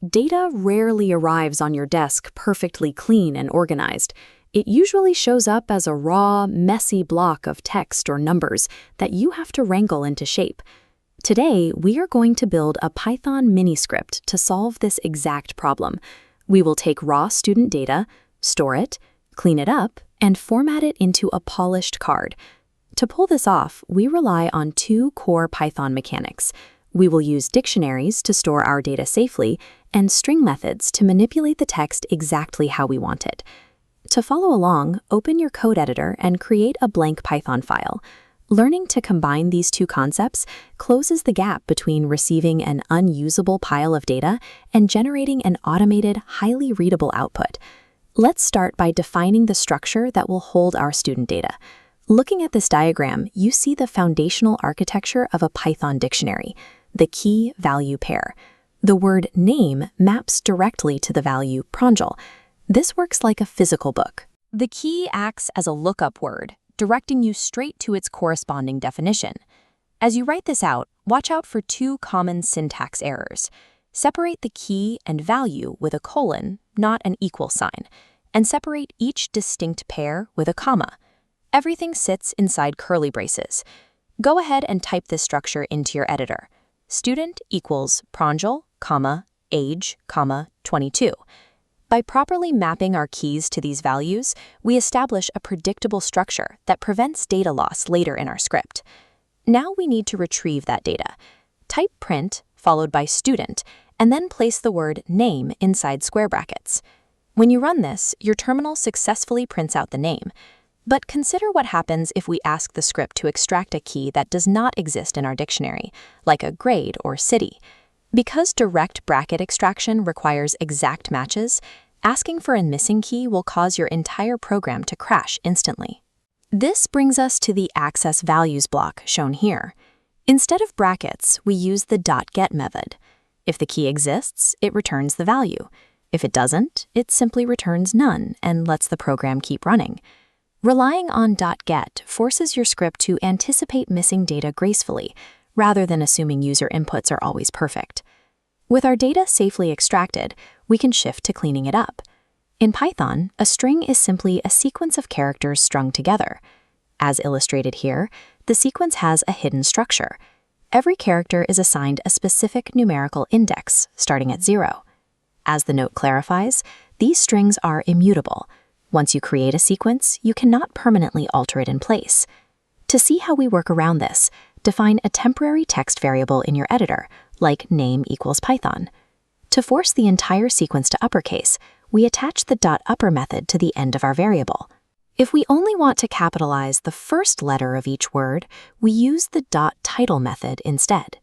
Data rarely arrives on your desk perfectly clean and organized. It usually shows up as a raw, messy block of text or numbers that you have to wrangle into shape. Today, we are going to build a Python mini-script to solve this exact problem. We will take raw student data, store it, clean it up, and format it into a polished card. To pull this off, we rely on two core Python mechanics. We will use dictionaries to store our data safely and string methods to manipulate the text exactly how we want it. To follow along, open your code editor and create a blank Python file. Learning to combine these two concepts closes the gap between receiving an unusable pile of data and generating an automated, highly readable output. Let's start by defining the structure that will hold our student data. Looking at this diagram, you see the foundational architecture of a Python dictionary, the key-value pair. The word name maps directly to the value pranjal. This works like a physical book. The key acts as a lookup word, directing you straight to its corresponding definition. As you write this out, watch out for two common syntax errors. Separate the key and value with a colon, not an equal sign, and separate each distinct pair with a comma. Everything sits inside curly braces. Go ahead and type this structure into your editor. Student equals pranjal, comma, age, comma, 22. By properly mapping our keys to these values, we establish a predictable structure that prevents data loss later in our script. Now we need to retrieve that data. Type print, followed by student, and then place the word name inside square brackets. When you run this, your terminal successfully prints out the name. But consider what happens if we ask the script to extract a key that does not exist in our dictionary, like a grade or city. Because direct bracket extraction requires exact matches, asking for a missing key will cause your entire program to crash instantly. This brings us to the access values block shown here. Instead of brackets, we use the .get method. If the key exists, it returns the value. If it doesn't, it simply returns none and lets the program keep running. Relying on .get forces your script to anticipate missing data gracefully, rather than assuming user inputs are always perfect. With our data safely extracted, we can shift to cleaning it up. In Python, a string is simply a sequence of characters strung together. As illustrated here, the sequence has a hidden structure. Every character is assigned a specific numerical index, starting at 0. As the note clarifies, these strings are immutable. Once you create a sequence, you cannot permanently alter it in place. To see how we work around this, define a temporary text variable in your editor, like name equals Python. To force the entire sequence to uppercase, we attach the .upper method to the end of our variable. If we only want to capitalize the first letter of each word, we use the .title method instead.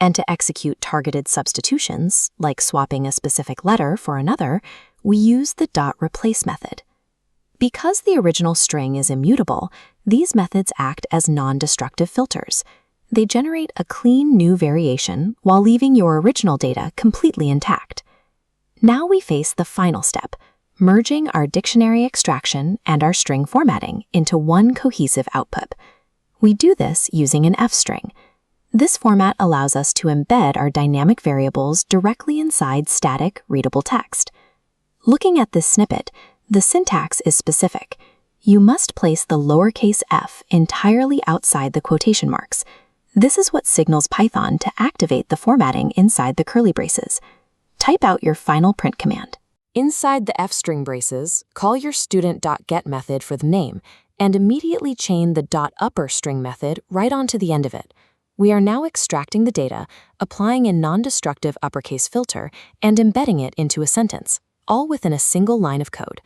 And to execute targeted substitutions, like swapping a specific letter for another, we use the .replace method. Because the original string is immutable, these methods act as non-destructive filters. They generate a clean new variation while leaving your original data completely intact. Now we face the final step, merging our dictionary extraction and our string formatting into one cohesive output. We do this using an f-string. This format allows us to embed our dynamic variables directly inside static, readable text. Looking at this snippet, the syntax is specific. You must place the lowercase f entirely outside the quotation marks. This is what signals Python to activate the formatting inside the curly braces. Type out your final print command. Inside the f-string braces, call your student.get method for the name and immediately chain the .upper string method right onto the end of it. We are now extracting the data, applying a non-destructive uppercase filter, and embedding it into a sentence, all within a single line of code.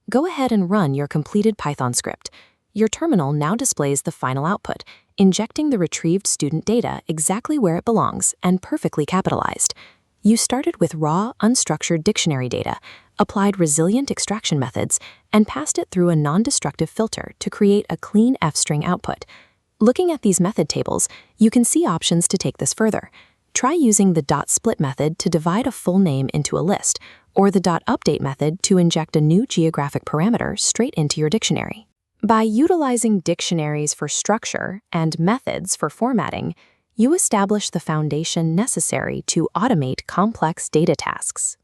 Go ahead and run your completed Python script. Your terminal now displays the final output, injecting the retrieved student data exactly where it belongs and perfectly capitalized. You started with raw, unstructured dictionary data, applied resilient extraction methods, and passed it through a non-destructive filter to create a clean f-string output. Looking at these method tables, you can see options to take this further. Try using the .split method to divide a full name into a list, or the .update method to inject a new geographic parameter straight into your dictionary. By utilizing dictionaries for structure and methods for formatting, You establish the foundation necessary to automate complex data tasks.